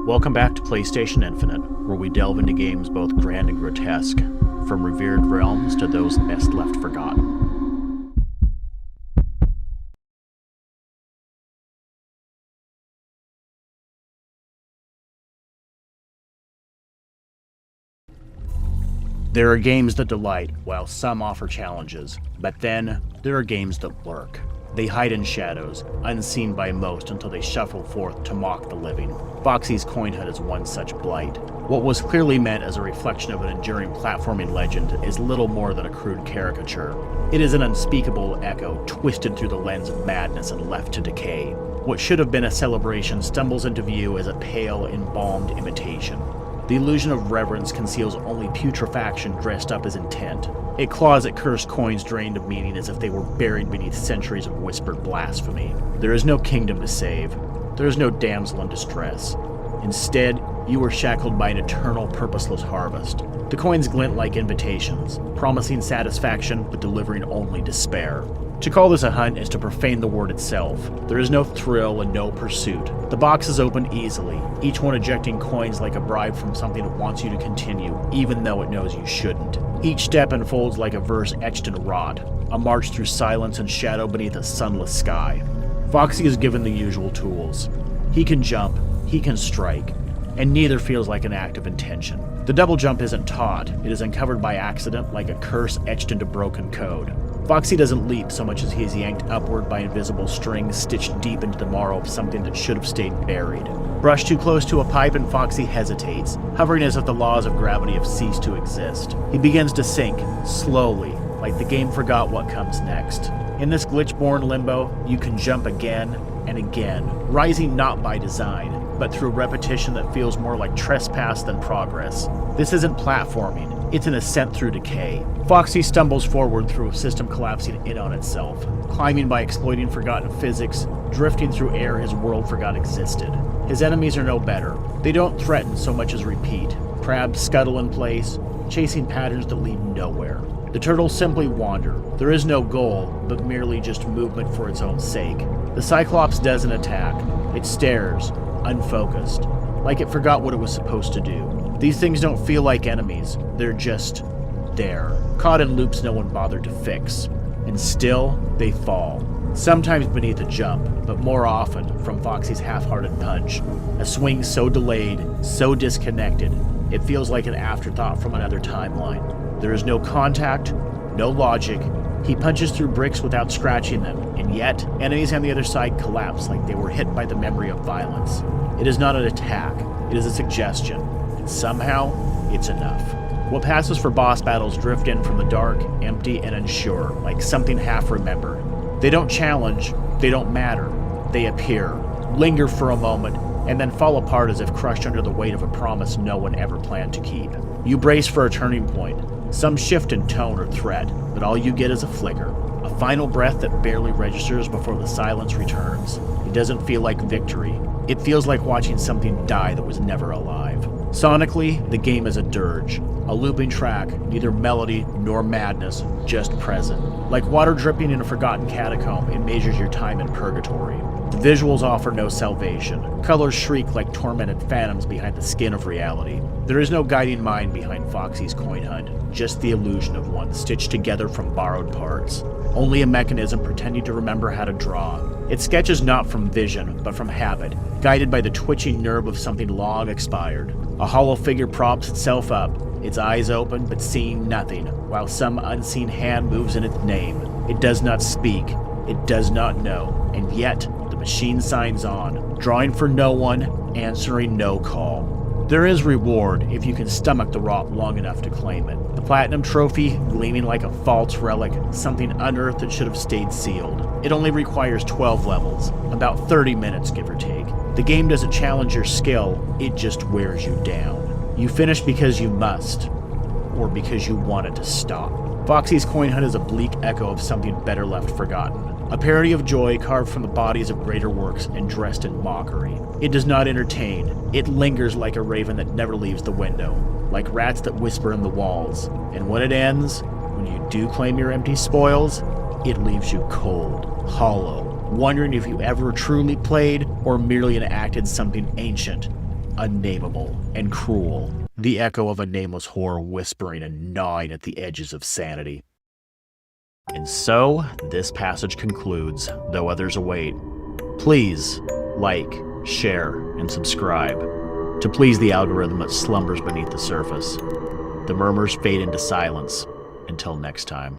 Welcome back to PlayStation Infinite, where we delve into games both grand and grotesque, from revered realms to those best left forgotten. There are games that delight, while some offer challenges, but then there are games that lurk. They hide in shadows, unseen by most until they shuffle forth to mock the living. Foxy's Coin Hunt is one such blight. What was clearly meant as a reflection of an enduring platforming legend is little more than a crude caricature. It is an unspeakable echo twisted through the lens of madness and left to decay. What should have been a celebration stumbles into view as a pale, embalmed imitation. The illusion of reverence conceals only putrefaction dressed up as intent. It claws at cursed coins drained of meaning as if they were buried beneath centuries of whispered blasphemy. There is no kingdom to save. There is no damsel in distress. Instead, you are shackled by an eternal, purposeless harvest. The coins glint like invitations, promising satisfaction but delivering only despair. To call this a hunt is to profane the word itself. There is no thrill and no pursuit. The boxes open easily, each one ejecting coins like a bribe from something that wants you to continue, even though it knows you shouldn't. Each step unfolds like a verse etched in rot, a march through silence and shadow beneath a sunless sky. Foxy is given the usual tools. He can jump, he can strike, and neither feels like an act of intention. The double jump isn't taught, it is uncovered by accident like a curse etched into broken code. Foxy doesn't leap so much as he is yanked upward by invisible strings stitched deep into the marrow of something that should have stayed buried. Brushed too close to a pipe and Foxy hesitates, hovering as if the laws of gravity have ceased to exist. He begins to sink, slowly, like the game forgot what comes next. In this glitch-born limbo, you can jump again and again, rising not by design, but through repetition that feels more like trespass than progress. This isn't platforming, it's an ascent through decay. Foxy stumbles forward through a system collapsing in on itself, climbing by exploiting forgotten physics, drifting through air his world forgot existed. His enemies are no better. They don't threaten so much as repeat. Crabs scuttle in place, chasing patterns that lead nowhere. The turtles simply wander. There is no goal, but merely just movement for its own sake. The Cyclops doesn't attack. It stares, unfocused, like it forgot what it was supposed to do. These things don't feel like enemies. They're just there, caught in loops no one bothered to fix. And still, they fall. Sometimes beneath a jump, but more often from Foxy's half-hearted punch. A swing so delayed, so disconnected, it feels like an afterthought from another timeline. There is no contact, no logic. He punches through bricks without scratching them, and yet, enemies on the other side collapse like they were hit by the memory of violence. It is not an attack, it is a suggestion, and somehow, it's enough. What passes for boss battles drift in from the dark, empty, and unsure, like something half-remembered. They don't challenge, they don't matter. They appear, linger for a moment, and then fall apart as if crushed under the weight of a promise no one ever planned to keep. You brace for a turning point, some shift in tone or threat, but all you get is a flicker, a final breath that barely registers before the silence returns. It doesn't feel like victory. It feels like watching something die that was never alive. Sonically, the game is a dirge, a looping track, neither melody nor madness, just present. Like water dripping in a forgotten catacomb, it measures your time in purgatory. The visuals offer no salvation. Colors shriek like tormented phantoms behind the skin of reality. There is no guiding mind behind Foxy's Coin Hunt, just the illusion of one stitched together from borrowed parts. Only a mechanism pretending to remember how to draw. It sketches not from vision, but from habit, guided by the twitching nerve of something long expired. A hollow figure props itself up, its eyes open but seeing nothing, while some unseen hand moves in its name. It does not speak, it does not know, and yet the machine signs on, drawing for no one, answering no call. There is reward if you can stomach the rot long enough to claim it. The platinum trophy, gleaming like a false relic, something unearthed that should have stayed sealed. It only requires 12 levels, about 30 minutes give or take. The game doesn't challenge your skill, it just wears you down. You finish because you must, or because you want it to stop. Foxy's Coin Hunt is a bleak echo of something better left forgotten. A parody of joy carved from the bodies of greater works and dressed in mockery. It does not entertain. It lingers like a raven that never leaves the window, like rats that whisper in the walls. And when it ends, when you do claim your empty spoils, it leaves you cold, hollow, wondering if you ever truly played or merely enacted something ancient unnameable, and cruel, the echo of a nameless horror whispering and gnawing at the edges of sanity. And so, this passage concludes, though others await. Please like, share, and subscribe to please the algorithm that slumbers beneath the surface. The murmurs fade into silence. Until next time.